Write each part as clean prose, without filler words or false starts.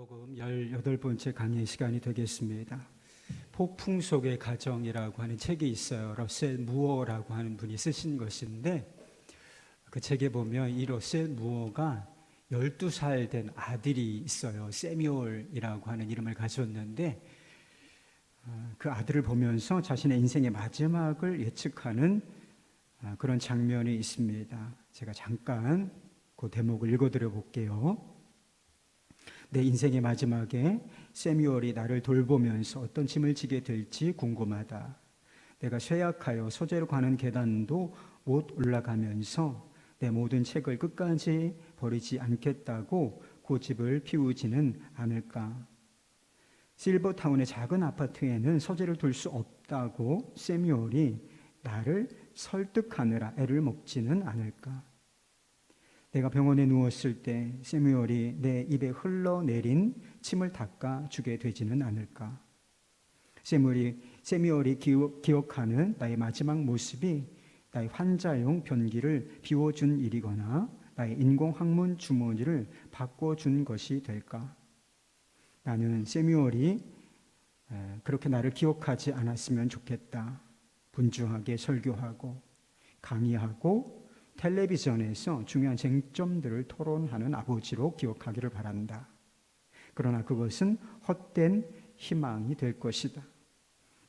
요한복음 18번째 강의 시간이 되겠습니다. 폭풍 속의 가정이라고 하는 책이 있어요. 러셀 무어라고 하는 분이 쓰신 것인데, 그 책에 보면 이 러셀 무어가 12살 된 아들이 있어요. 세뮤얼이라고 하는 이름을 가졌는데, 그 아들을 보면서 자신의 인생의 마지막을 예측하는 그런 장면이 있습니다. 제가 잠깐 그 대목을 읽어드려 볼게요. 내 인생의 마지막에 세뮤얼이 나를 돌보면서 어떤 짐을 지게 될지 궁금하다. 내가 쇠약하여 소재로 가는 계단도 못 올라가면서 내 모든 책을 끝까지 버리지 않겠다고 고집을 피우지는 않을까. 실버타운의 작은 아파트에는 서재를 둘 수 없다고 세뮤얼이 나를 설득하느라 애를 먹지는 않을까. 내가 병원에 누웠을 때 세뮤얼이 내 입에 흘러내린 침을 닦아 주게 되지는 않을까. 세뮤얼이 기억하는 나의 마지막 모습이 나의 환자용 변기를 비워준 일이거나 나의 인공항문 주머니를 바꿔준 것이 될까. 나는 세뮤얼이 그렇게 나를 기억하지 않았으면 좋겠다. 분주하게 설교하고 강의하고 텔레비전에서 중요한 쟁점들을 토론하는 아버지로 기억하기를 바란다. 그러나 그것은 헛된 희망이 될 것이다.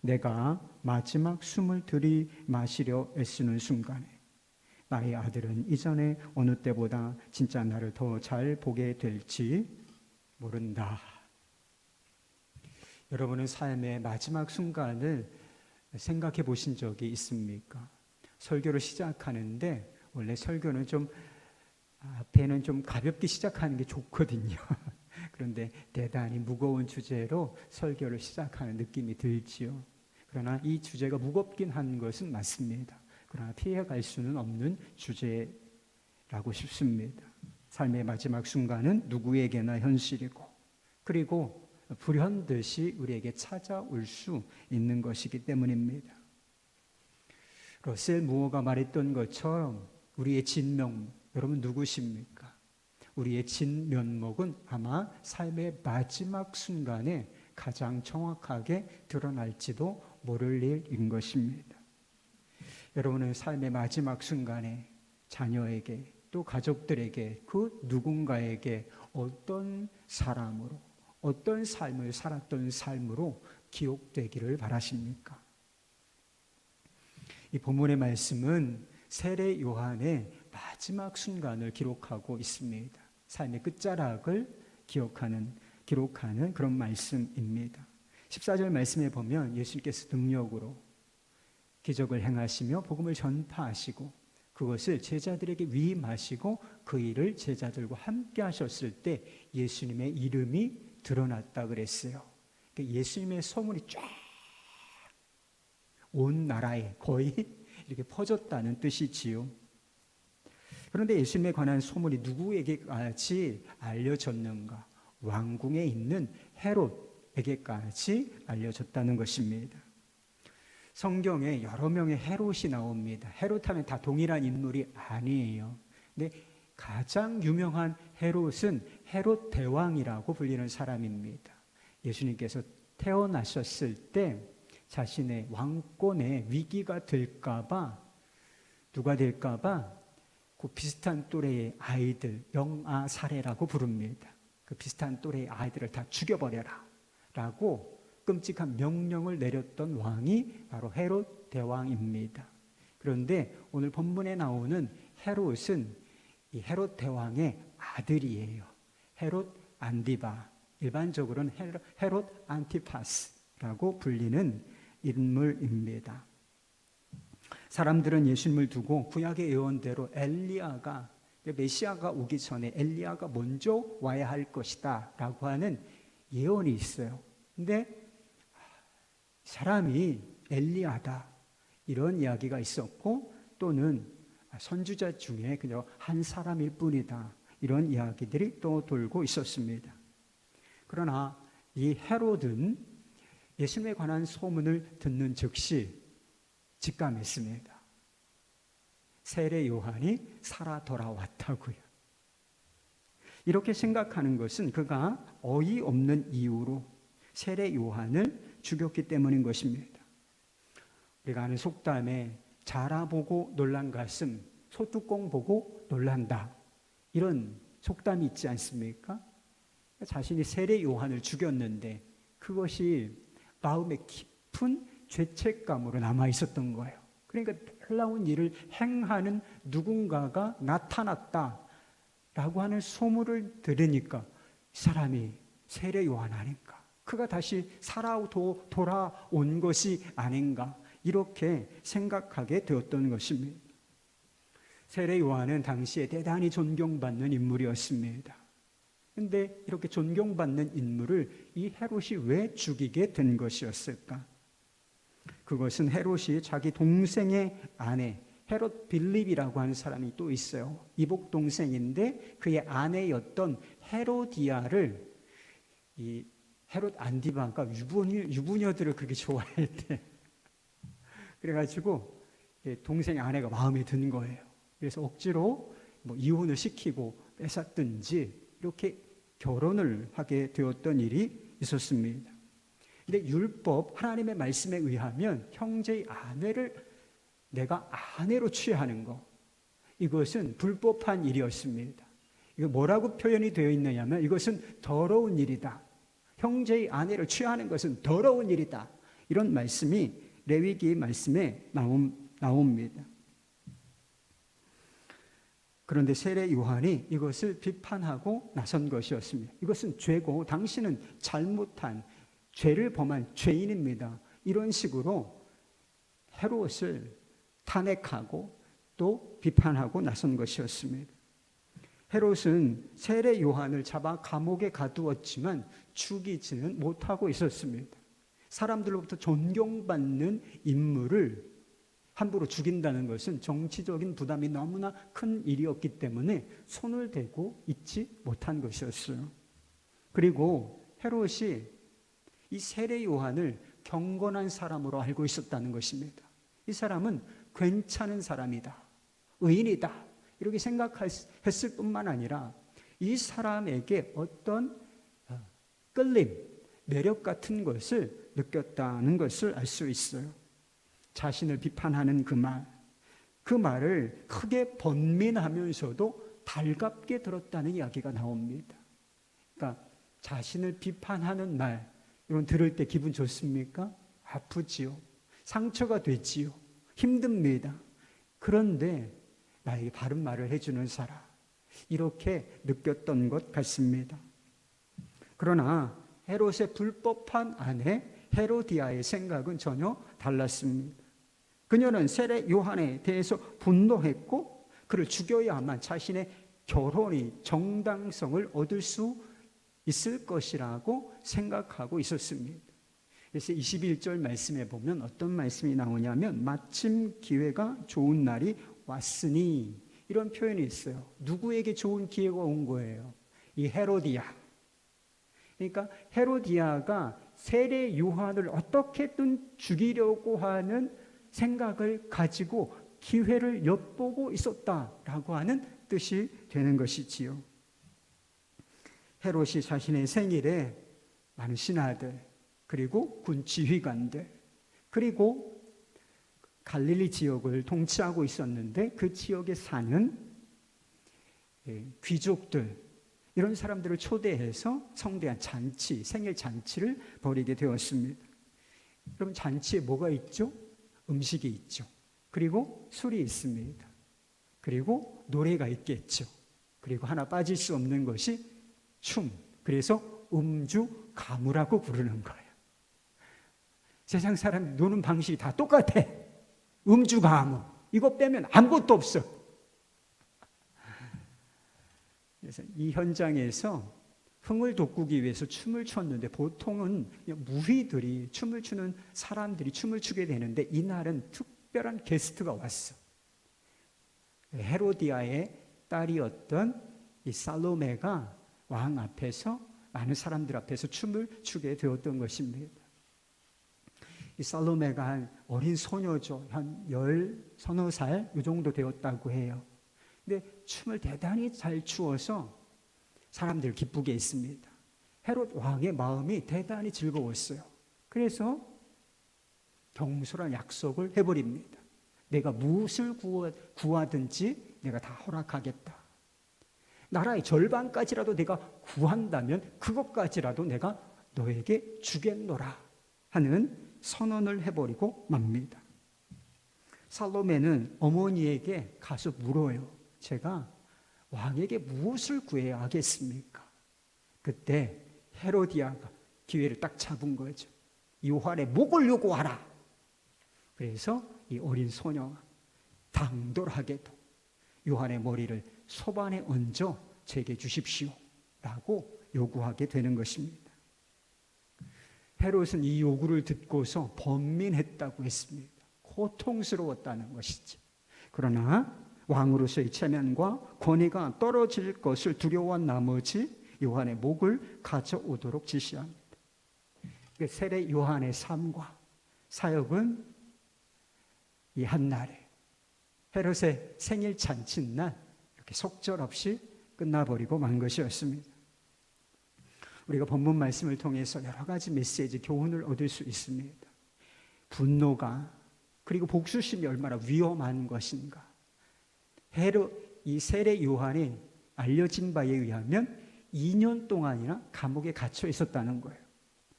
내가 마지막 숨을 들이마시려 애쓰는 순간에 나의 아들은 이전에 어느 때보다 진짜 나를 더 잘 보게 될지 모른다. 여러분은 삶의 마지막 순간을 생각해 보신 적이 있습니까? 설교를 시작하는데 원래 설교는 앞에는 좀 가볍게 시작하는 게 좋거든요. 그런데 대단히 무거운 주제로 설교를 시작하는 느낌이 들지요. 그러나 이 주제가 무겁긴 한 것은 맞습니다. 그러나 피해갈 수는 없는 주제라고 싶습니다. 삶의 마지막 순간은 누구에게나 현실이고, 그리고 불현듯이 우리에게 찾아올 수 있는 것이기 때문입니다. 러셀 무어가 말했던 것처럼 우리의 진면목, 여러분 누구십니까? 우리의 진면목은 아마 삶의 마지막 순간에 가장 정확하게 드러날지도 모를 일인 것입니다. 여러분은 삶의 마지막 순간에 자녀에게 또 가족들에게 그 누군가에게 어떤 사람으로 어떤 삶을 살았던 삶으로 기억되기를 바라십니까? 이 본문의 말씀은 세례 요한의 마지막 순간을 기록하고 있습니다. 삶의 끝자락을 기록하는 그런 말씀입니다. 14절 말씀에 보면 예수님께서 능력으로 기적을 행하시며 복음을 전파하시고 그것을 제자들에게 위임하시고 그 일을 제자들과 함께 하셨을 때 예수님의 이름이 드러났다 그랬어요. 예수님의 소문이 쫙 온 나라에 거의 이렇게 퍼졌다는 뜻이지요. 그런데 예수님에 관한 소문이 누구에게까지 알려졌는가? 왕궁에 있는 헤롯에게까지 알려졌다는 것입니다. 성경에 여러 명의 헤롯이 나옵니다. 헤롯하면 다 동일한 인물이 아니에요. 근데 가장 유명한 헤롯은 헤롯 대왕이라고 불리는 사람입니다. 예수님께서 태어나셨을 때 자신의 왕권에 위기가 될까봐, 누가 될까봐 그 비슷한 또래의 아이들, 영아사례라고 부릅니다. 그 비슷한 또래의 아이들을 다 죽여버려라 라고 끔찍한 명령을 내렸던 왕이 바로 헤롯 대왕입니다. 그런데 오늘 본문에 나오는 헤롯은 이 헤롯 대왕의 아들이에요. 헤롯 안디바, 일반적으로는 헤롯 안티파스라고 불리는 인물입니다. 사람들은 예수님을 두고 구약의 예언대로 엘리야가, 메시아가 오기 전에 엘리야가 먼저 와야 할 것이다 라고 하는 예언이 있어요. 근데 사람이 엘리야다 이런 이야기가 있었고, 또는 선지자 중에 그냥 한 사람일 뿐이다 이런 이야기들이 또 돌고 있었습니다. 그러나 이 헤롯은 예수님에 관한 소문을 듣는 즉시 직감했습니다. 세례 요한이 살아 돌아왔다고요. 이렇게 생각하는 것은 그가 어이없는 이유로 세례 요한을 죽였기 때문인 것입니다. 우리가 아는 속담에 자라보고 놀란 가슴, 소뚜껑 보고 놀란다, 이런 속담이 있지 않습니까? 자신이 세례 요한을 죽였는데 그것이 마음에 깊은 죄책감으로 남아 있었던 거예요. 그러니까 놀라운 일을 행하는 누군가가 나타났다라고 하는 소문을 들으니까 이 사람이 세례 요한 아닌가, 그가 다시 돌아온 것이 아닌가, 이렇게 생각하게 되었던 것입니다. 세례 요한은 당시에 대단히 존경받는 인물이었습니다. 그런데 이렇게 존경받는 인물을 이 헤롯이 왜 죽이게 된 것이었을까? 그것은 헤롯이 자기 동생의 아내 헤롯 빌립이라고 하는 사람이 또 있어요. 이복 동생인데 그의 아내였던 헤로디아를 이 헤롯 안디바가 유부녀들을 그렇게 좋아했대. 그래가지고 동생의 아내가 마음에 든 거예요. 그래서 억지로 이혼을 시키고 뺏었든지 이렇게 결혼을 하게 되었던 일이 있었습니다. 근데 율법, 하나님의 말씀에 의하면 형제의 아내를 내가 아내로 취하는 것, 이것은 불법한 일이었습니다. 이거 뭐라고 표현이 되어 있느냐면 이것은 더러운 일이다. 형제의 아내를 취하는 것은 더러운 일이다. 이런 말씀이 레위기 말씀에 나옵니다. 그런데 세례 요한이 이것을 비판하고 나선 것이었습니다. 이것은 죄고 당신은 잘못한 죄를 범한 죄인입니다. 이런 식으로 헤롯을 탄핵하고 또 비판하고 나선 것이었습니다. 헤롯은 세례 요한을 잡아 감옥에 가두었지만 죽이지는 못하고 있었습니다. 사람들로부터 존경받는 인물을 함부로 죽인다는 것은 정치적인 부담이 너무나 큰 일이었기 때문에 손을 대고 있지 못한 것이었어요. 그리고 헤롯이 이 세례 요한을 경건한 사람으로 알고 있었다는 것입니다. 이 사람은 괜찮은 사람이다, 의인이다, 이렇게 생각했을 뿐만 아니라 이 사람에게 어떤 끌림, 매력 같은 것을 느꼈다는 것을 알 수 있어요. 자신을 비판하는 그 말을 크게 번민하면서도 달갑게 들었다는 이야기가 나옵니다. 그러니까 자신을 비판하는 말, 이건 들을 때 기분 좋습니까? 아프지요. 상처가 되지요. 힘듭니다. 그런데 나에게 바른 말을 해주는 사람, 이렇게 느꼈던 것 같습니다. 그러나 헤롯의 불법한 아내 헤로디아의 생각은 전혀 달랐습니다. 그녀는 세례 요한에 대해서 분노했고 그를 죽여야만 자신의 결혼이 정당성을 얻을 수 있을 것이라고 생각하고 있었습니다. 그래서 21절 말씀에 보면 어떤 말씀이 나오냐면 마침 기회가 좋은 날이 왔으니, 이런 표현이 있어요. 누구에게 좋은 기회가 온 거예요? 이 헤로디아. 그러니까 헤로디아가 세례 요한을 어떻게든 죽이려고 하는 생각을 가지고 기회를 엿보고 있었다라고 하는 뜻이 되는 것이지요. 헤롯이 자신의 생일에 많은 신하들, 그리고 군 지휘관들, 그리고 갈릴리 지역을 통치하고 있었는데 그 지역에 사는 귀족들, 이런 사람들을 초대해서 성대한 잔치, 생일 잔치를 벌이게 되었습니다. 그럼 잔치에 뭐가 있죠? 음식이 있죠. 그리고 술이 있습니다. 그리고 노래가 있겠죠. 그리고 하나 빠질 수 없는 것이 춤. 그래서 음주 가무라고 부르는 거예요. 세상 사람 노는 방식이 다 똑같아. 음주 가무. 이거 빼면 아무것도 없어. 그래서 이 현장에서 흥을 돋구기 위해서 춤을 췄는데 보통은 무희들이 춤을 추는 사람들이 춤을 추게 되는데 이날은 특별한 게스트가 왔어. 헤로디아의 딸이었던 이 살로메가 왕 앞에서, 많은 사람들 앞에서 춤을 추게 되었던 것입니다. 이 살로메가 한 어린 소녀죠. 한 10서너 살 이 정도 되었다고 해요. 근데 춤을 대단히 잘 추어서 사람들 기쁘게 했습니다. 헤롯 왕의 마음이 대단히 즐거웠어요. 그래서 경솔한 약속을 해버립니다. 내가 무엇을 구하든지 내가 다 허락하겠다. 나라의 절반까지라도 내가 구한다면 그것까지라도 내가 너에게 주겠노라 하는 선언을 해버리고 맙니다. 살로메는 어머니에게 가서 물어요. 제가 왕에게 무엇을 구해야 하겠습니까? 그때 헤로디아가 기회를 딱 잡은 거죠. 요한의 목을 요구하라. 그래서 이 어린 소녀가 당돌하게도 요한의 머리를 소반에 얹어 제게 주십시오 라고 요구하게 되는 것입니다. 헤롯은 이 요구를 듣고서 번민했다고 했습니다. 고통스러웠다는 것이지. 그러나 왕으로서의 체면과 권위가 떨어질 것을 두려워한 나머지 요한의 목을 가져오도록 지시합니다. 세례 요한의 삶과 사역은 이 한날에 헤롯의 생일 잔칫날 이렇게 속절없이 끝나버리고 만 것이었습니다. 우리가 본문 말씀을 통해서 여러 가지 메시지, 교훈을 얻을 수 있습니다. 분노가 그리고 복수심이 얼마나 위험한 것인가. 이 세례 요한이 알려진 바에 의하면 2년 동안이나 감옥에 갇혀 있었다는 거예요.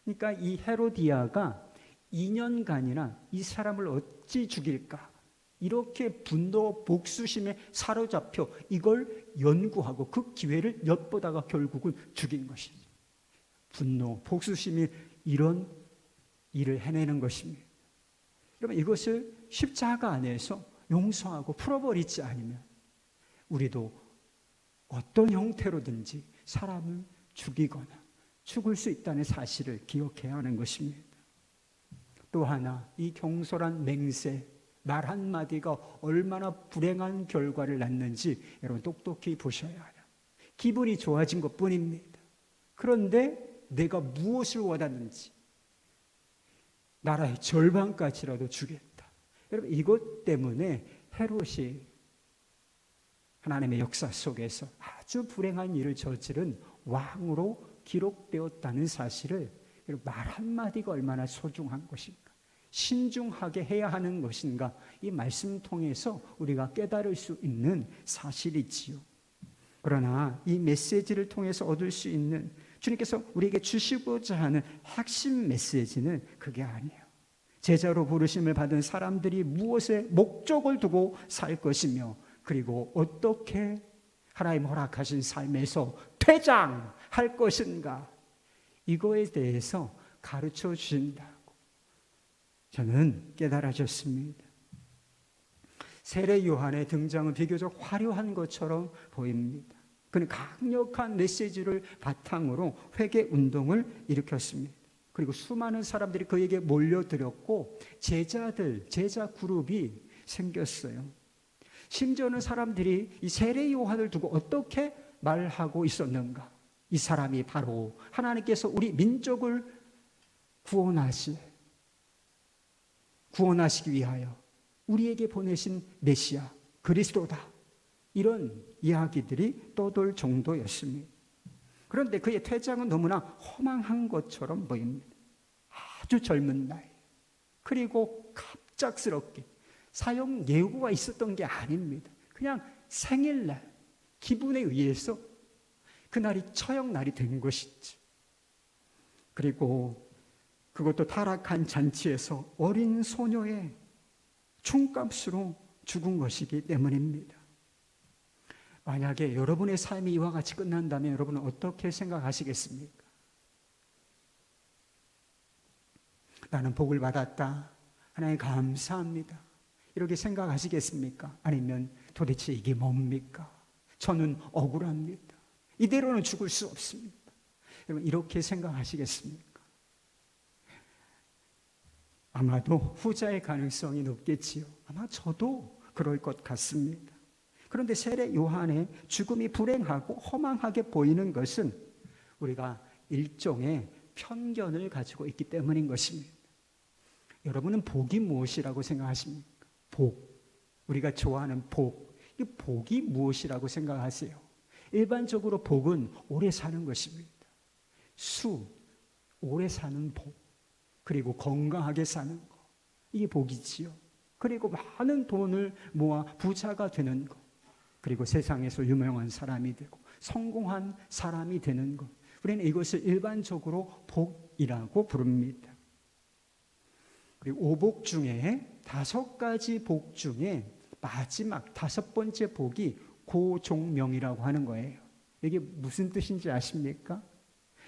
그러니까 이 헤로디아가 2년간이나 이 사람을 어찌 죽일까? 이렇게 분노, 복수심에 사로잡혀 이걸 연구하고 그 기회를 엿보다가 결국은 죽인 것이죠. 분노, 복수심이 이런 일을 해내는 것입니다. 여러분, 이것을 십자가 안에서 용서하고 풀어버리지 않으면 우리도 어떤 형태로든지 사람을 죽이거나 죽을 수 있다는 사실을 기억해야 하는 것입니다. 또 하나, 이 경솔한 맹세, 말 한마디가 얼마나 불행한 결과를 낳는지 여러분 똑똑히 보셔야 해요. 기분이 좋아진 것뿐입니다. 그런데 내가 무엇을 원하는지 나라의 절반까지라도 주겠다. 여러분, 이것 때문에 헤롯이 하나님의 역사 속에서 아주 불행한 일을 저지른 왕으로 기록되었다는 사실을 말 한마디가 얼마나 소중한 것인가, 신중하게 해야 하는 것인가, 이 말씀 통해서 우리가 깨달을 수 있는 사실이지요. 그러나 이 메시지를 통해서 얻을 수 있는, 주님께서 우리에게 주시고자 하는 핵심 메시지는 그게 아니에요. 제자로 부르심을 받은 사람들이 무엇에 목적을 두고 살 것이며, 그리고 어떻게 하나님 허락하신 삶에서 퇴장할 것인가, 이거에 대해서 가르쳐 주신다고 저는 깨달아졌습니다. 세례 요한의 등장은 비교적 화려한 것처럼 보입니다. 그는 강력한 메시지를 바탕으로 회개 운동을 일으켰습니다. 그리고 수많은 사람들이 그에게 몰려들었고 제자 그룹이 생겼어요. 심지어는 사람들이 이 세례 요한을 두고 어떻게 말하고 있었는가? 이 사람이 바로 하나님께서 우리 민족을 구원하시기 위하여 우리에게 보내신 메시아 그리스도다, 이런 이야기들이 떠돌 정도였습니다. 그런데 그의 퇴장은 너무나 허망한 것처럼 보입니다. 아주 젊은 나이, 그리고 갑작스럽게 사형 예고가 있었던 게 아닙니다. 그냥 생일날 기분에 의해서 그날이 처형날이 된 것이지. 그리고 그것도 타락한 잔치에서 어린 소녀의 총값으로 죽은 것이기 때문입니다. 만약에 여러분의 삶이 이와 같이 끝난다면 여러분은 어떻게 생각하시겠습니까? 나는 복을 받았다, 하나님 감사합니다, 이렇게 생각하시겠습니까? 아니면 도대체 이게 뭡니까? 저는 억울합니다, 이대로는 죽을 수 없습니다, 여러분 이렇게 생각하시겠습니까? 아마도 후자의 가능성이 높겠지요. 아마 저도 그럴 것 같습니다. 그런데 세례 요한의 죽음이 불행하고 허망하게 보이는 것은 우리가 일종의 편견을 가지고 있기 때문인 것입니다. 여러분은 복이 무엇이라고 생각하십니까? 복, 우리가 좋아하는 복, 이 복이 무엇이라고 생각하세요? 일반적으로 복은 오래 사는 것입니다. 오래 사는 복, 그리고 건강하게 사는 것, 이게 복이지요. 그리고 많은 돈을 모아 부자가 되는 것, 그리고 세상에서 유명한 사람이 되고 성공한 사람이 되는 것, 우리는 이것을 일반적으로 복이라고 부릅니다. 그리고 오복 중에 5가지 복 중에 마지막 5번째 복이 고종명이라고 하는 거예요. 이게 무슨 뜻인지 아십니까?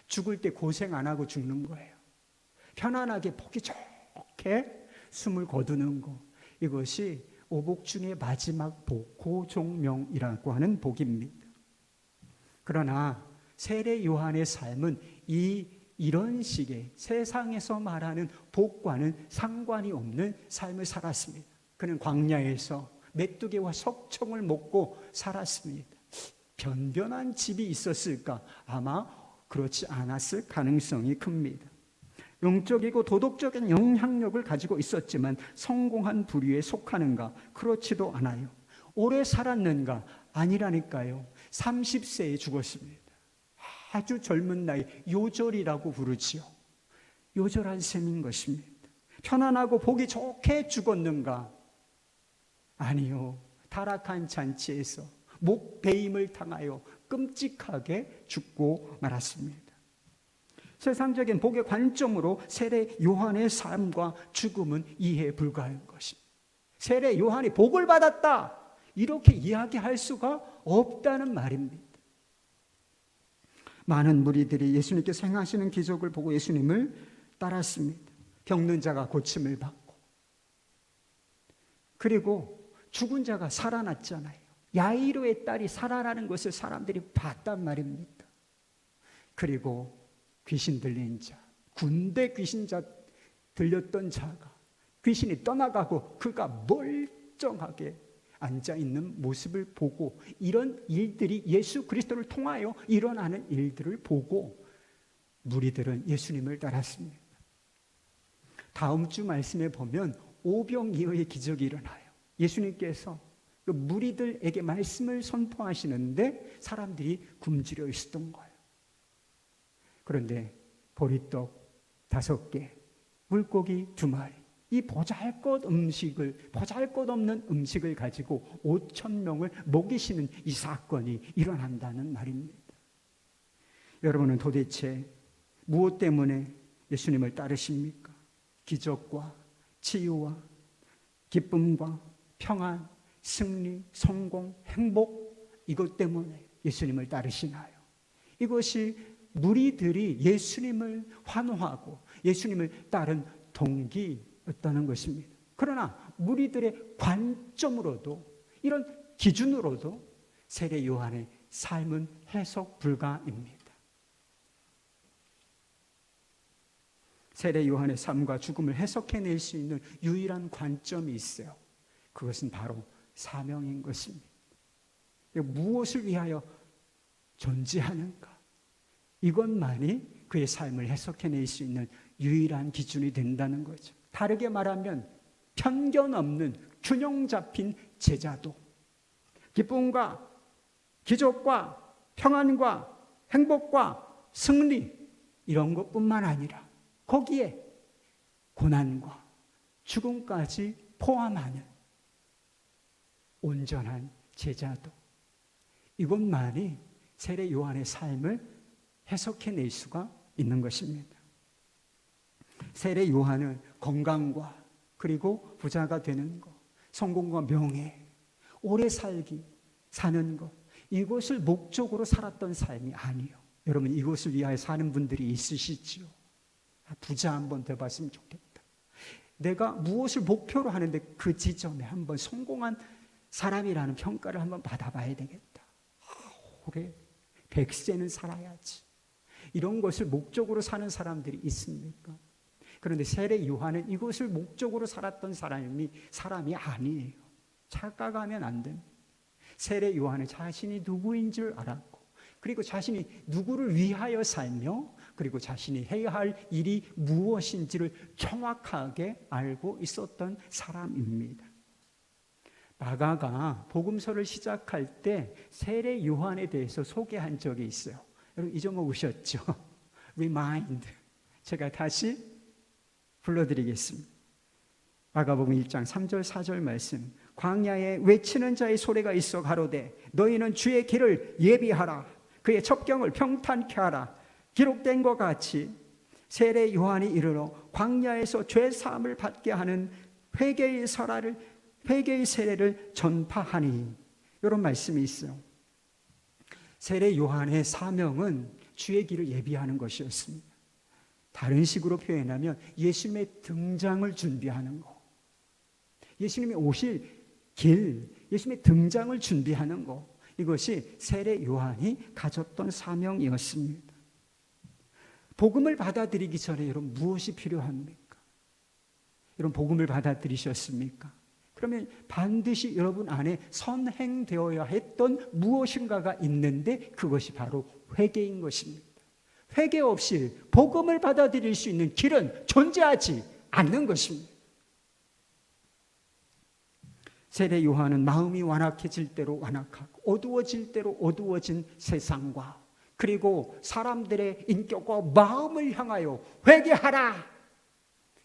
죽을 때 고생 안 하고 죽는 거예요. 편안하게 보기 좋게 숨을 거두는 거, 이것이 오복 중의 마지막 복, 고종명이라고 하는 복입니다. 그러나 세례 요한의 삶은 이런 식의 세상에서 말하는 복과는 상관이 없는 삶을 살았습니다. 그는 광야에서 메뚜기와 석청을 먹고 살았습니다. 변변한 집이 있었을까? 아마 그렇지 않았을 가능성이 큽니다. 영적이고 도덕적인 영향력을 가지고 있었지만 성공한 부류에 속하는가? 그렇지도 않아요. 오래 살았는가? 아니라니까요. 30세에 죽었습니다. 아주 젊은 나이, 요절이라고 부르지요. 요절한 셈인 것입니다. 편안하고 보기 좋게 죽었는가? 아니요. 타락한 잔치에서 목베임을 당하여 끔찍하게 죽고 말았습니다. 세상적인 복의 관점으로 세례 요한의 삶과 죽음은 이해 불가한 것입니다. 세례 요한이 복을 받았다, 이렇게 이야기할 수가 없다는 말입니다. 많은 무리들이 예수님께서 행하시는 기적을 보고 예수님을 따랐습니다. 병든 자가 고침을 받고, 그리고 죽은 자가 살아났잖아요. 야이로의 딸이 살아나는 것을 사람들이 봤단 말입니다. 그리고 귀신 들린 자, 군대 귀신 들렸던 자가 귀신이 떠나가고 그가 멀쩡하게 앉아있는 모습을 보고, 이런 일들이 예수 그리스도를 통하여 일어나는 일들을 보고 무리들은 예수님을 따랐습니다. 다음 주 말씀에 보면 오병이어의 기적이 일어나요. 예수님께서 그 무리들에게 말씀을 선포하시는데 사람들이 굶주려 있었던 거예요. 그런데 보리떡 5개, 물고기 2마리, 이 보잘것없는 음식을 가지고 5,000명을 먹이시는 이 사건이 일어난다는 말입니다. 여러분은 도대체 무엇 때문에 예수님을 따르십니까? 기적과 치유와 기쁨과 평안, 승리, 성공, 행복, 이것 때문에 예수님을 따르시나요? 이것이 무리들이 예수님을 환호하고 예수님을 따른 동기였다는 것입니다. 그러나 무리들의 관점으로도, 이런 기준으로도 세례 요한의 삶은 해석 불가입니다. 세례 요한의 삶과 죽음을 해석해낼 수 있는 유일한 관점이 있어요. 그것은 바로 사명인 것입니다. 무엇을 위하여 존재하는가? 이것만이 그의 삶을 해석해낼 수 있는 유일한 기준이 된다는 거죠. 다르게 말하면 편견 없는 균형 잡힌 제자도, 기쁨과 기적과 평안과 행복과 승리, 이런 것뿐만 아니라 거기에 고난과 죽음까지 포함하는 온전한 제자도, 이것만이 세례 요한의 삶을 해석해낼 수가 있는 것입니다. 세례 요한은 건강과 그리고 부자가 되는 것, 성공과 명예, 오래 사는 것, 이것을 목적으로 살았던 삶이 아니에요. 여러분, 이것을 위하여 사는 분들이 있으시지요. 부자 한번 돼봤으면 좋겠다. 내가 무엇을 목표로 하는데 그 지점에 한번 성공한 사람이라는 평가를 한번 받아봐야 되겠다. 올해 100세는 살아야지. 이런 것을 목적으로 사는 사람들이 있습니까? 그런데 세례 요한은 이것을 목적으로 살았던 사람이 아니에요. 착각하면 안 됩니다. 세례 요한은 자신이 누구인 줄 알았고, 그리고 자신이 누구를 위하여 살며, 그리고 자신이 해야 할 일이 무엇인지를 정확하게 알고 있었던 사람입니다. 마가가 복음서를 시작할 때 세례 요한에 대해서 소개한 적이 있어요. 여러분 잊어먹으셨죠? Remind. 제가 다시 불러드리겠습니다. 마가복음 1장 3절 4절 말씀. 광야에 외치는 자의 소리가 있어 가로되 너희는 주의 길을 예비하라. 그의 첩경을 평탄케 하라. 기록된 것 같이 세례 요한이 이르러 광야에서 죄 사함을 받게 하는 회개의 세례를 전파하니. 이런 말씀이 있어요. 세례 요한의 사명은 주의 길을 예비하는 것이었습니다. 다른 식으로 표현하면 예수님의 등장을 준비하는 것, 예수님이 오실 길, 예수님의 등장을 준비하는 것, 이것이 세례 요한이 가졌던 사명이었습니다. 복음을 받아들이기 전에 여러분 무엇이 필요합니까? 여러분 복음을 받아들이셨습니까? 그러면 반드시 여러분 안에 선행되어야 했던 무엇인가가 있는데 그것이 바로 회개인 것입니다. 회개 없이 복음을 받아들일 수 있는 길은 존재하지 않는 것입니다. 세례 요한은 마음이 완악해질 대로 완악하고 어두워질 대로 어두워진 세상과 그리고 사람들의 인격과 마음을 향하여 회개하라!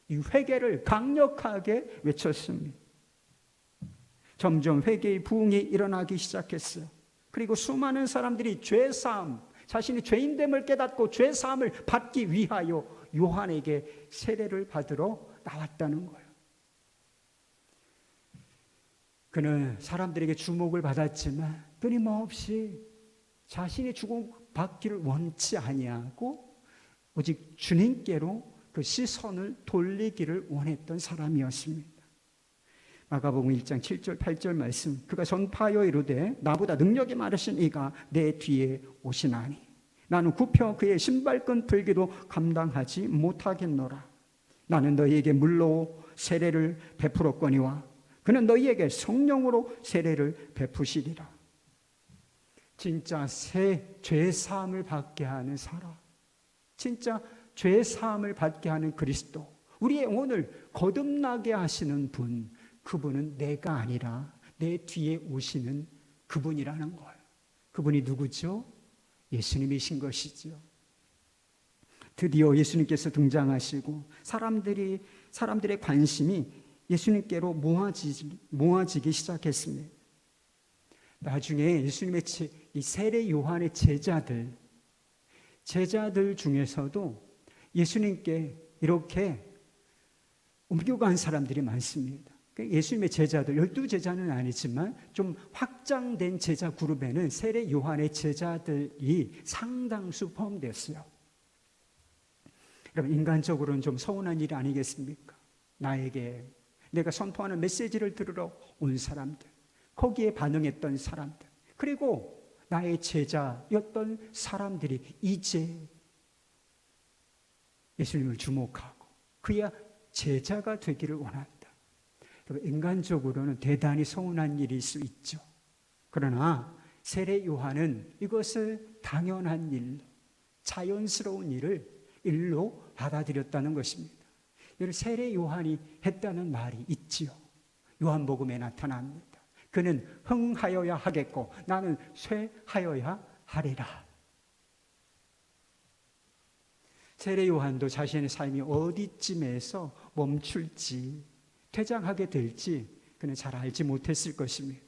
이 회개를 강력하게 외쳤습니다. 점점 회개의 부흥이 일어나기 시작했어요. 그리고 수많은 사람들이 죄사함, 자신이 죄인됨을 깨닫고 죄사함을 받기 위하여 요한에게 세례를 받으러 나왔다는 거예요. 그는 사람들에게 주목을 받았지만 끊임없이 자신의 주목받기를 원치 아니하고 오직 주님께로 그 시선을 돌리기를 원했던 사람이었습니다. 마가복음 1장 7절 8절 말씀. 그가 전파하여 이르되 나보다 능력이 많으신 이가 내 뒤에 오시나니 나는 굽혀 그의 신발끈 풀기도 감당하지 못하겠노라. 나는 너희에게 물로 세례를 베풀었거니와 그는 너희에게 성령으로 세례를 베푸시리라. 진짜 죄사함을 받게 하는 사람, 진짜 죄사함을 받게 하는 그리스도, 우리의 영혼을 거듭나게 하시는 분, 그분은 내가 아니라 내 뒤에 오시는 그분이라는 거예요. 그분이 누구죠? 예수님이신 것이죠. 드디어 예수님께서 등장하시고 사람들의 관심이 예수님께로 모아지기 시작했습니다. 나중에 예수님의 이 세례 요한의 제자들 중에서도 예수님께 이렇게 옮겨간 사람들이 많습니다. 예수님의 제자들, 12제자는 아니지만 좀 확장된 제자 그룹에는 세례 요한의 제자들이 상당수 포함되었어요. 여러분 인간적으로는 좀 서운한 일 아니겠습니까? 나에게 내가 선포하는 메시지를 들으러 온 사람들, 거기에 반응했던 사람들, 그리고 나의 제자였던 사람들이 이제 예수님을 주목하고 그야 제자가 되기를 원한다. 인간적으로는 대단히 서운한 일일 수 있죠. 그러나 세례 요한은 이것을 당연한 일로, 자연스러운 일로 받아들였다는 것입니다. 세례 요한이 했다는 말이 있지요. 요한복음에 나타납니다. 그는 흥하여야 하겠고 나는 쇠하여야 하리라. 세례 요한도 자신의 삶이 어디쯤에서 멈출지, 퇴장하게 될지 그는 잘 알지 못했을 것입니다.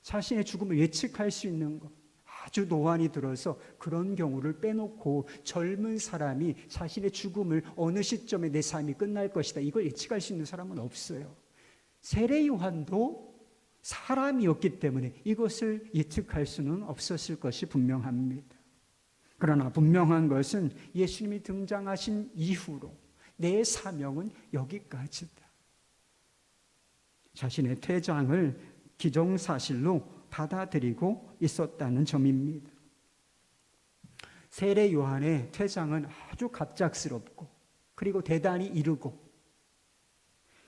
자신의 죽음을 예측할 수 있는 것, 아주 노안이 들어서 그런 경우를 빼놓고 젊은 사람이 자신의 죽음을 어느 시점에 내 삶이 끝날 것이다, 이걸 예측할 수 있는 사람은 없어요. 세례 요한도 사람이었기 때문에 이것을 예측할 수는 없었을 것이 분명합니다. 그러나 분명한 것은 예수님이 등장하신 이후로 내 사명은 여기까지다. 자신의 퇴장을 기정사실로 받아들이고 있었다는 점입니다. 세례 요한의 퇴장은 아주 갑작스럽고 그리고 대단히 이르고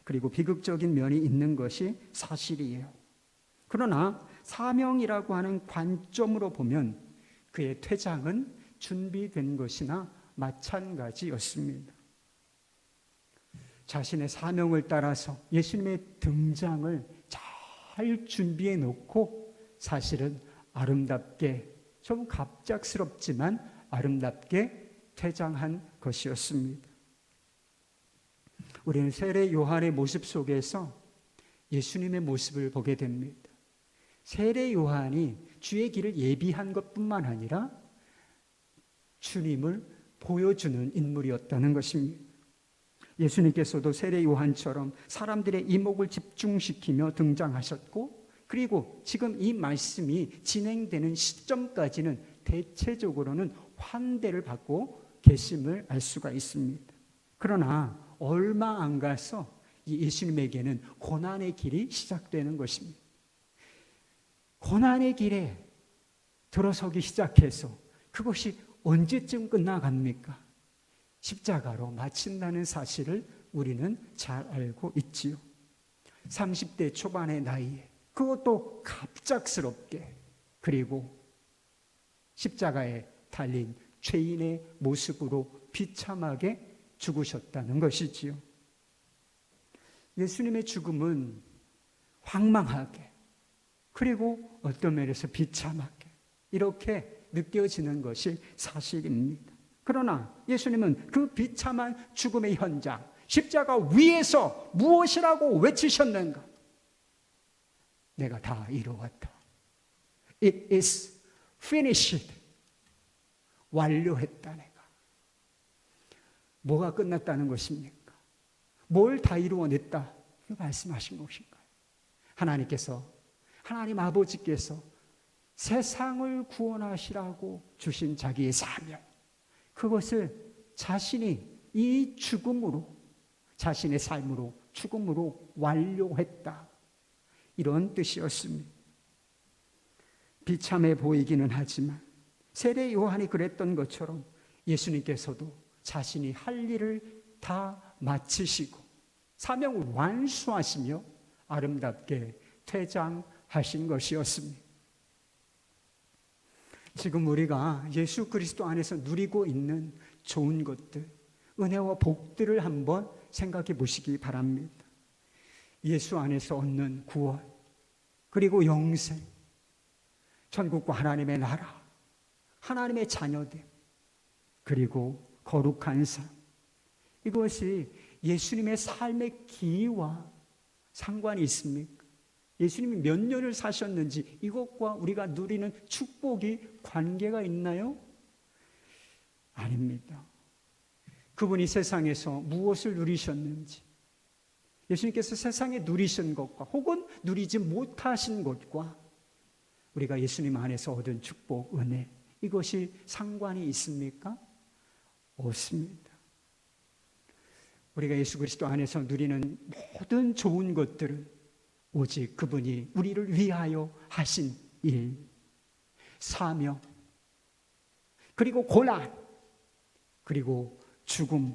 그리고 비극적인 면이 있는 것이 사실이에요. 그러나 사명이라고 하는 관점으로 보면 그의 퇴장은 준비된 것이나 마찬가지였습니다. 자신의 사명을 따라서 예수님의 등장을 잘 준비해 놓고 사실은 아름답게, 좀 갑작스럽지만 아름답게 퇴장한 것이었습니다. 우리는 세례 요한의 모습 속에서 예수님의 모습을 보게 됩니다. 세례 요한이 주의 길을 예비한 것뿐만 아니라 주님을 보여주는 인물이었다는 것입니다. 예수님께서도 세례 요한처럼 사람들의 이목을 집중시키며 등장하셨고, 그리고 지금 이 말씀이 진행되는 시점까지는 대체적으로는 환대를 받고 계심을 알 수가 있습니다. 그러나 얼마 안 가서 이 예수님에게는 고난의 길이 시작되는 것입니다. 고난의 길에 들어서기 시작해서 그것이 언제쯤 끝나갑니까? 십자가로 마친다는 사실을 우리는 잘 알고 있지요. 30대 초반의 나이에, 그것도 갑작스럽게, 그리고 십자가에 달린 죄인의 모습으로 비참하게 죽으셨다는 것이지요. 예수님의 죽음은 황망하게, 그리고 어떤 면에서 비참하게 이렇게 느껴지는 것이 사실입니다. 그러나 예수님은 그 비참한 죽음의 현장, 십자가 위에서 무엇이라고 외치셨는가? 내가 다 이루었다. It is finished. 완료했다 내가. 뭐가 끝났다는 것입니까? 뭘 다 이루어냈다? 그 말씀하신 것인가요? 하나님 아버지께서 세상을 구원하시라고 주신 자기의 사명, 그것을 자신이 이 죽음으로, 자신의 삶으로, 죽음으로 완료했다, 이런 뜻이었습니다. 비참해 보이기는 하지만 세례 요한이 그랬던 것처럼 예수님께서도 자신이 할 일을 다 마치시고 사명을 완수하시며 아름답게 퇴장하신 것이었습니다. 지금 우리가 예수 그리스도 안에서 누리고 있는 좋은 것들, 은혜와 복들을 한번 생각해 보시기 바랍니다. 예수 안에서 얻는 구원, 그리고 영생, 천국과 하나님의 나라, 하나님의 자녀됨, 그리고 거룩한 삶, 이것이 예수님의 삶의 기와 상관이 있습니까? 예수님이 몇 년을 사셨는지 이것과 우리가 누리는 축복이 관계가 있나요? 아닙니다. 그분이 세상에서 무엇을 누리셨는지, 예수님께서 세상에 누리신 것과 혹은 누리지 못하신 것과 우리가 예수님 안에서 얻은 축복, 은혜, 이것이 상관이 있습니까? 없습니다. 우리가 예수 그리스도 안에서 누리는 모든 좋은 것들은 오직 그분이 우리를 위하여 하신 일, 사명, 그리고 고난, 그리고 죽음,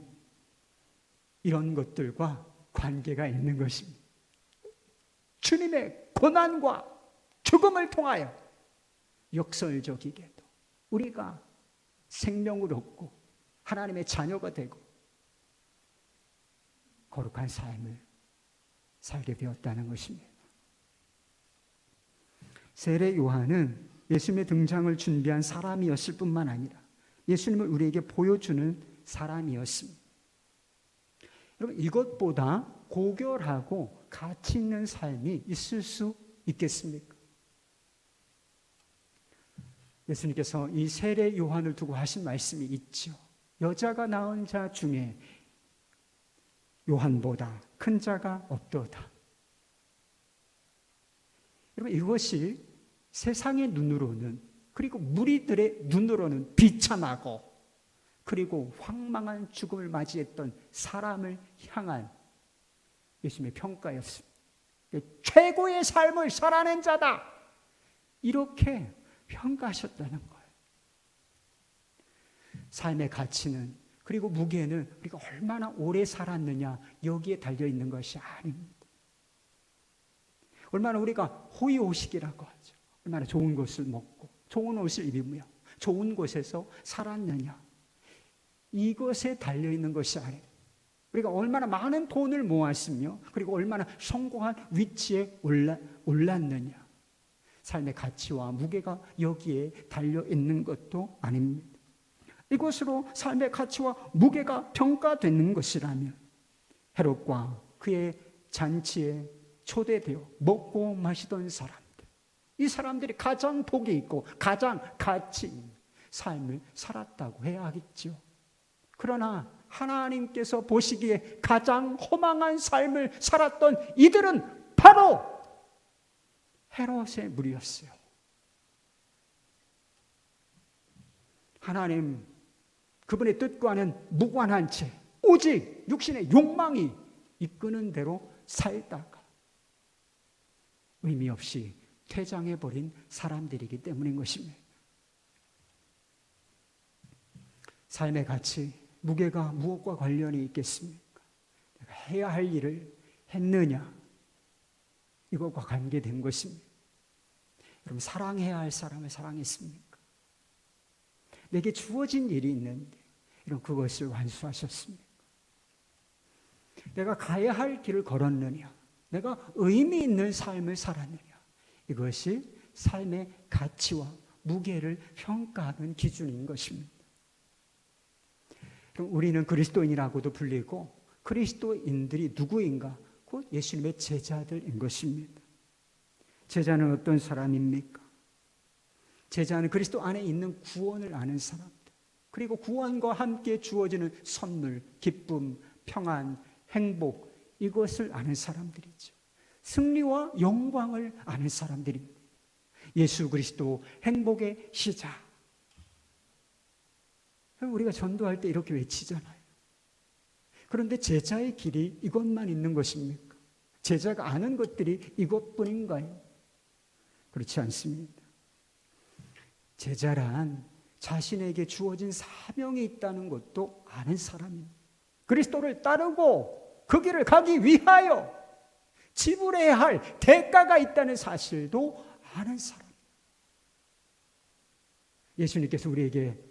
이런 것들과 관계가 있는 것입니다. 주님의 고난과 죽음을 통하여 역설적이게도 우리가 생명을 얻고 하나님의 자녀가 되고 거룩한 삶을 살게 되었다는 것입니다. 세례 요한은 예수님의 등장을 준비한 사람이었을 뿐만 아니라 예수님을 우리에게 보여주는 사람이었습니다. 여러분, 이것보다 고결하고 가치 있는 삶이 있을 수 있겠습니까? 예수님께서 이 세례 요한을 두고 하신 말씀이 있죠. 여자가 낳은 자 중에 요한보다 큰 자가 없도다. 여러분, 이것이 세상의 눈으로는, 그리고 무리들의 눈으로는 비참하고 그리고 황망한 죽음을 맞이했던 사람을 향한 예수님의 평가였습니다. 최고의 삶을 살아낸 자다, 이렇게 평가하셨다는 거예요. 삶의 가치는, 그리고 무게는 우리가 얼마나 오래 살았느냐, 여기에 달려있는 것이 아닙니다. 얼마나 우리가 호의호식이라고 하죠. 얼마나 좋은 것을 먹고 좋은 옷을 입으며 좋은 곳에서 살았느냐, 이것에 달려있는 것이 아니에요. 우리가 얼마나 많은 돈을 모았으며 그리고 얼마나 성공한 위치에 올랐느냐. 삶의 가치와 무게가 여기에 달려 있는 것도 아닙니다. 이것으로 삶의 가치와 무게가 평가되는 것이라면 헤롯과 그의 잔치에 초대되어 먹고 마시던 사람들, 이 사람들이 가장 복이 있고 가장 가치 있는 삶을 살았다고 해야 하겠죠. 그러나 하나님께서 보시기에 가장 허망한 삶을 살았던 이들은 바로 헤롯의 무리였어요. 하나님 그분의 뜻과는 무관한 채 오직 육신의 욕망이 이끄는 대로 살다가 의미 없이 퇴장해버린 사람들이기 때문인 것입니다. 삶의 가치, 무게가 무엇과 관련이 있겠습니까? 내가 해야 할 일을 했느냐, 이것과 관계된 것입니다. 여러분, 사랑해야 할 사람을 사랑했습니까? 내게 주어진 일이 있는데 이런 그것을 완수하셨습니까? 내가 가야 할 길을 걸었느냐, 내가 의미 있는 삶을 살았느냐, 이것이 삶의 가치와 무게를 평가하는 기준인 것입니다. 그럼 우리는 그리스도인이라고도 불리고 그리스도인들이 누구인가? 곧 예수님의 제자들인 것입니다. 제자는 어떤 사람입니까? 제자는 그리스도 안에 있는 구원을 아는 사람들, 그리고 구원과 함께 주어지는 선물, 기쁨, 평안, 행복, 이것을 아는 사람들이죠. 승리와 영광을 아는 사람들입니다. 예수 그리스도 행복의 시작. 우리가 전도할 때 이렇게 외치잖아요. 그런데 제자의 길이 이것만 있는 것입니까? 제자가 아는 것들이 이것뿐인가요? 그렇지 않습니다. 제자란 자신에게 주어진 사명이 있다는 것도 아는 사람입니다. 그리스도를 따르고 그 길을 가기 위하여 지불해야 할 대가가 있다는 사실도 아는 사람. 예수님께서 우리에게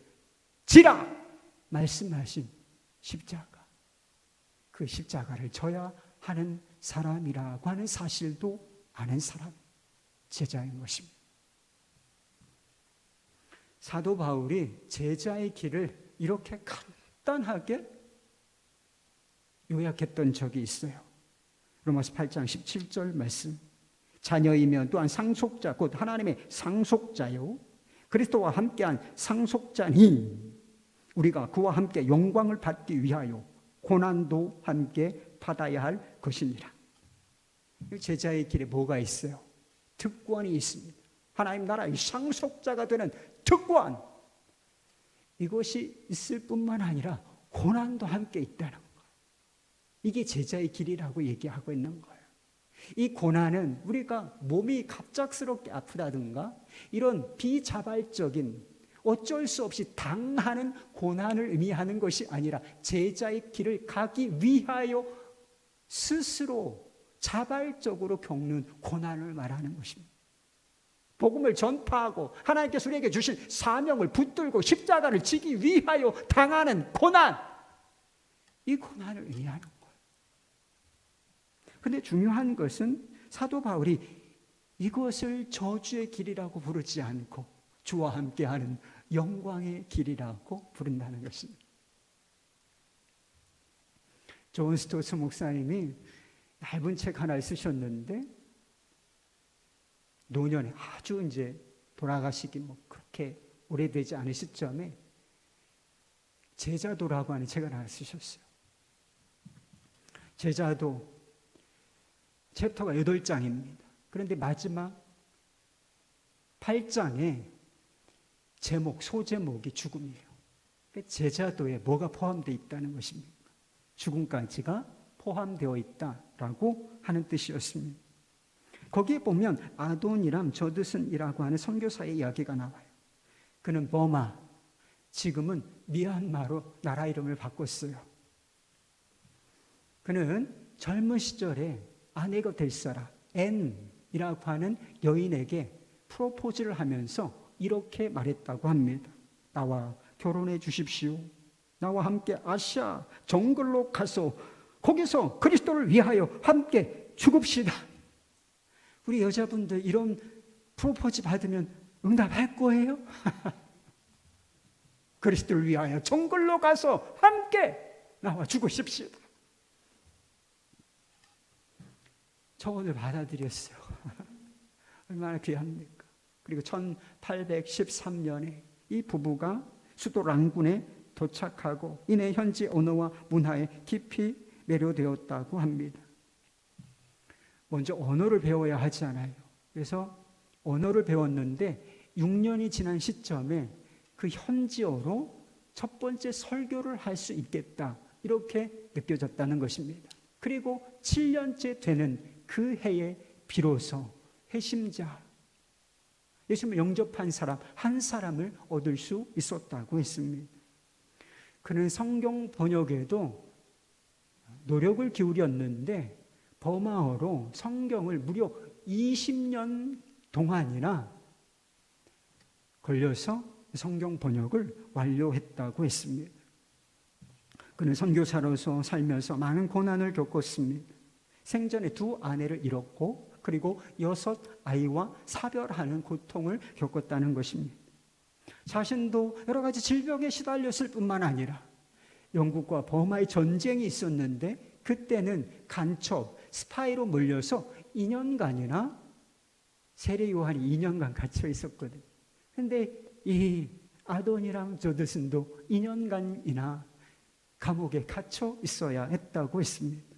지라 말씀하신 십자가, 그 십자가를 져야 하는 사람이라고 하는 사실도 아는 사람, 제자인 것입니다. 사도 바울이 제자의 길을 이렇게 간단하게 요약했던 적이 있어요. 로마서 8장 17절 말씀. 자녀이면 또한 상속자, 곧 하나님의 상속자요 그리스도와 함께한 상속자니 우리가 그와 함께 영광을 받기 위하여 고난도 함께 받아야 할 것이니라. 제자의 길에 뭐가 있어요? 특권이 있습니다. 하나님 나라의 상속자가 되는 특권, 이것이 있을 뿐만 아니라 고난도 함께 있다는 거예요. 이게 제자의 길이라고 얘기하고 있는 거예요. 이 고난은 우리가 몸이 갑작스럽게 아프다든가 이런 비자발적인 어쩔 수 없이 당하는 고난을 의미하는 것이 아니라 제자의 길을 가기 위하여 스스로 자발적으로 겪는 고난을 말하는 것입니다. 복음을 전파하고 하나님께서 우리에게 주신 사명을 붙들고 십자가를 지기 위하여 당하는 고난, 이 고난을 의미하는 거예요. 그런데 중요한 것은 사도 바울이 이것을 저주의 길이라고 부르지 않고 주와 함께하는 영광의 길이라고 부른다는 것입니다. 존 스토츠 목사님이 얇은 책 하나를 쓰셨는데 노년에 아주 이제 돌아가시기 그렇게 오래되지 않은 시점에 제자도라고 하는 책을 하나 쓰셨어요. 제자도 챕터가 8장입니다. 그런데 마지막 8장에 제목, 소제목이 죽음이에요. 제자도에 뭐가 포함되어 있다는 것입니까? 죽음까지가 포함되어 있다라고 하는 뜻이었습니다. 거기에 보면 아도니람 저드슨이라고 하는 선교사의 이야기가 나와요. 그는 버마, 지금은 미얀마로 나라 이름을 바꿨어요. 그는 젊은 시절에 아내가 될 사람 앤이라고 하는 여인에게 프로포즈를 하면서 이렇게 말했다고 합니다. 나와 결혼해 주십시오. 나와 함께 아시아 정글로 가서 거기서 그리스도를 위하여 함께 죽읍시다. 우리 여자분들 이런 프로포즈 받으면 응답할 거예요? 그리스도를 위하여 정글로 가서 함께 나와 죽으십시다. 저 오늘 받아들였어요. 얼마나 귀합니까? 그리고 1813년에 이 부부가 수도 랑군에 도착하고 이내 현지 언어와 문화에 깊이 매료되었다고 합니다. 먼저 언어를 배워야 하잖아요. 그래서 언어를 배웠는데 6년이 지난 시점에 그 현지어로 첫 번째 설교를 할 수 있겠다, 이렇게 느껴졌다는 것입니다. 그리고 7년째 되는 그 해에 비로소 회심자, 예수님을 영접한 사람 한 사람을 얻을 수 있었다고 했습니다. 그는 성경 번역에도 노력을 기울였는데 버마어로 성경을 무려 20년 동안이나 걸려서 성경 번역을 완료했다고 했습니다. 그는 선교사로서 살면서 많은 고난을 겪었습니다. 생전에 2 아내를 잃었고 그리고 6 아이와 사별하는 고통을 겪었다는 것입니다. 자신도 여러 가지 질병에 시달렸을 뿐만 아니라 영국과 버마의 전쟁이 있었는데 그때는 간첩, 스파이로 몰려서 2년간이나 세례 요한이 2년간 갇혀 있었거든요. 그런데 이 아도니람 조드슨도 2년간이나 감옥에 갇혀 있어야 했다고 했습니다.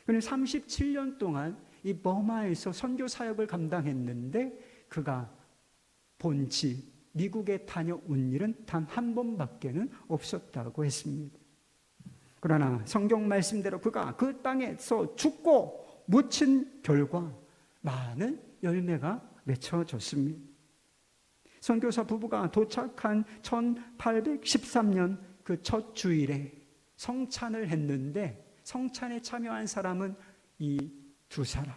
그는 37년 동안 이 버마에서 선교 사역을 감당했는데 그가 본지 미국에 다녀온 일은 단 한 번밖에는 없었다고 했습니다. 그러나 성경 말씀대로 그가 그 땅에서 죽고 묻힌 결과 많은 열매가 맺혀졌습니다. 선교사 부부가 도착한 1813년 그 첫 주일에 성찬을 했는데 성찬에 참여한 사람은 이 2 사람,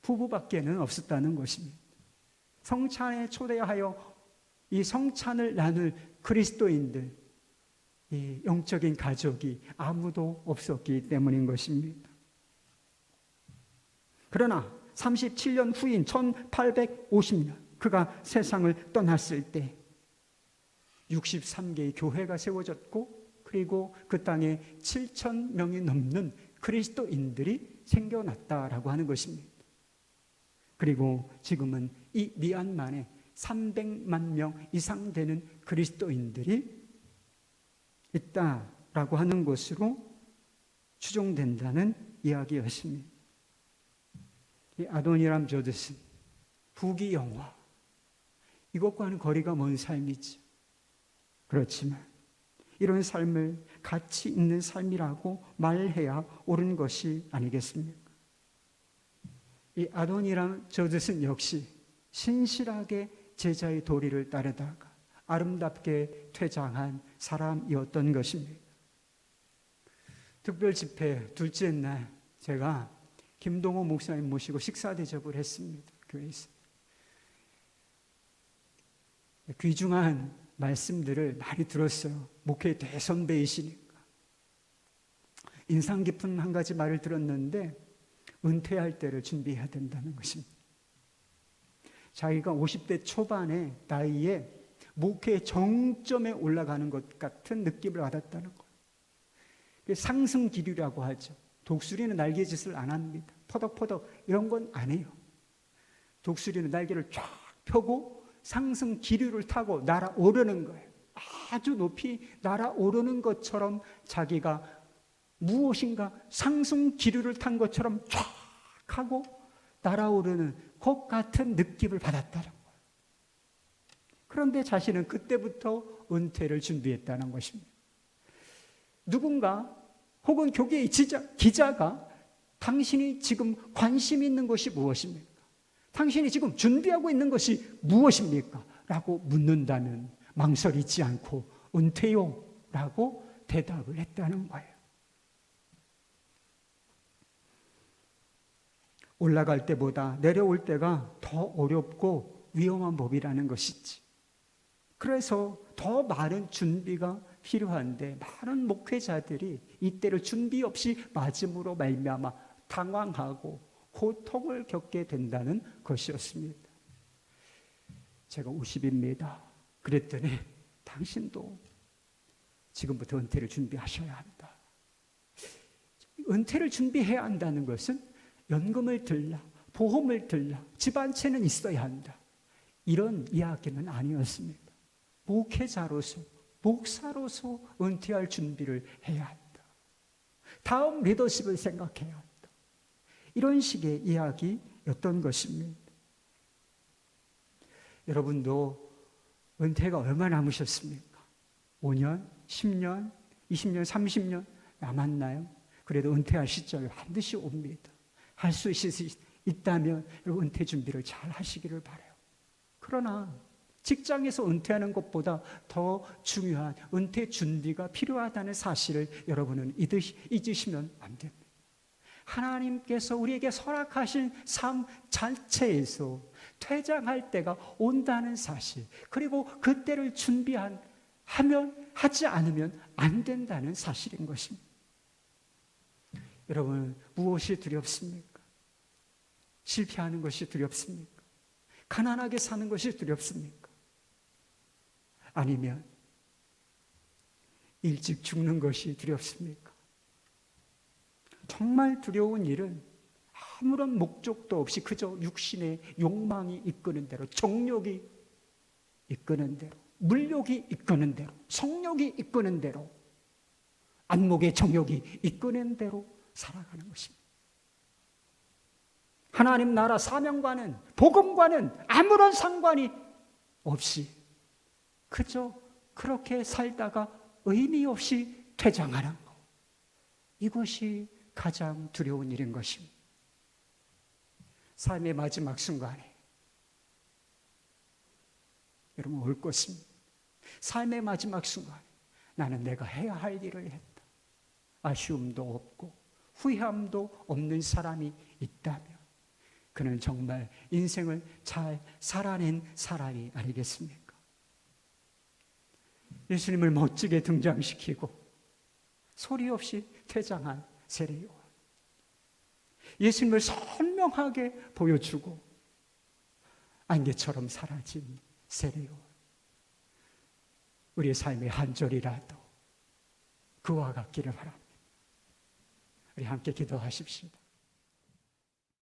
부부밖에는 없었다는 것입니다. 성찬에 초대하여 이 성찬을 나눌 그리스도인들, 이 영적인 가족이 아무도 없었기 때문인 것입니다. 그러나 37년 후인 1850년 그가 세상을 떠났을 때 63개의 교회가 세워졌고 그리고 그 땅에 7,000명이 넘는 그리스도인들이 생겨났다라고 하는 것입니다. 그리고 지금은 이 미얀마에 300만 명 이상 되는 그리스도인들이 있다라고 하는 것으로 추정된다는 이야기였습니다. 이 아도니람 조드슨, 부귀영화, 이것과는 거리가 먼 삶이죠. 그렇지만 이런 삶을 가치 있는 삶이라고 말해야 옳은 것이 아니겠습니까? 이 아도니람 조드슨 역시 신실하게 제자의 도리를 따르다가 아름답게 퇴장한 사람이었던 것입니다. 특별 집회 둘째 날 제가 김동호 목사님 모시고 식사 대접을 했습니다. 교회에서. 귀중한 말씀들을 많이 들었어요. 목회 대선배이시니까. 인상 깊은 한 가지 말을 들었는데 은퇴할 때를 준비해야 된다는 것입니다. 자기가 50대 초반의 나이에 목회의 정점에 올라가는 것 같은 느낌을 받았다는 거예요. 상승 기류라고 하죠. 독수리는 날개짓을 안 합니다. 퍼덕퍼덕 이런 건 안 해요. 독수리는 날개를 쫙 펴고 상승 기류를 타고 날아오르는 거예요. 아주 높이 날아오르는 것처럼 자기가 무엇인가 상승 기류를 탄 것처럼 쫙 하고 날아오르는 것 같은 느낌을 받았다는 거예요. 그런데 자신은 그때부터 은퇴를 준비했다는 것입니다. 누군가 혹은 교계의 기자가 당신이 지금 관심 있는 것이 무엇입니까? 당신이 지금 준비하고 있는 것이 무엇입니까? 라고 묻는다면 망설이지 않고 은퇴요 라고 대답을 했다는 거예요. 올라갈 때보다 내려올 때가 더 어렵고 위험한 법이라는 것이지. 그래서 더 많은 준비가 필요한데 많은 목회자들이 이때를 준비 없이 맞음으로 말미암아 당황하고 고통을 겪게 된다는 것이었습니다. 제가 50입니다. 그랬더니 당신도 지금부터 은퇴를 준비하셔야 한다. 은퇴를 준비해야 한다는 것은 연금을 들라, 보험을 들라, 집 한 채는 있어야 한다. 이런 이야기는 아니었습니다. 목회자로서, 목사로서 은퇴할 준비를 해야 한다. 다음 리더십을 생각해야 한다. 이런 식의 이야기였던 것입니다. 여러분도 은퇴가 얼마 남으셨습니까? 5년, 10년, 20년, 30년 남았나요? 그래도 은퇴할 시점이 반드시 옵니다. 할 수 있다면 여러분 은퇴 준비를 잘 하시기를 바라요. 그러나 직장에서 은퇴하는 것보다 더 중요한 은퇴 준비가 필요하다는 사실을 여러분은 잊으시면 안 됩니다. 하나님께서 우리에게 허락하신 삶 자체에서 퇴장할 때가 온다는 사실, 그리고 그때를 하지 않으면 안 된다는 사실인 것입니다. 여러분, 무엇이 두렵습니까? 실패하는 것이 두렵습니까? 가난하게 사는 것이 두렵습니까? 아니면 일찍 죽는 것이 두렵습니까? 정말 두려운 일은 아무런 목적도 없이 그저 육신의 욕망이 이끄는 대로, 정욕이 이끄는 대로, 물욕이 이끄는 대로, 성욕이 이끄는 대로, 안목의 정욕이 이끄는 대로 살아가는 것입니다. 하나님 나라 사명과는, 복음과는 아무런 상관이 없이 그저 그렇게 살다가 의미 없이 퇴장하는 것, 이것이 가장 두려운 일인 것입니다. 삶의 마지막 순간에 여러분 올 것입니다. 삶의 마지막 순간에 나는 내가 해야 할 일을 했다. 아쉬움도 없고 후회함도 없는 사람이 있다면 그는 정말 인생을 잘 살아낸 사람이 아니겠습니까? 예수님을 멋지게 등장시키고 소리 없이 퇴장한 세례요한, 예수님을 선명하게 보여주고 안개처럼 사라진 세례요한, 우리의 삶의 한 절이라도 그와 같기를 바랍니다. 우리 함께 기도하십시다.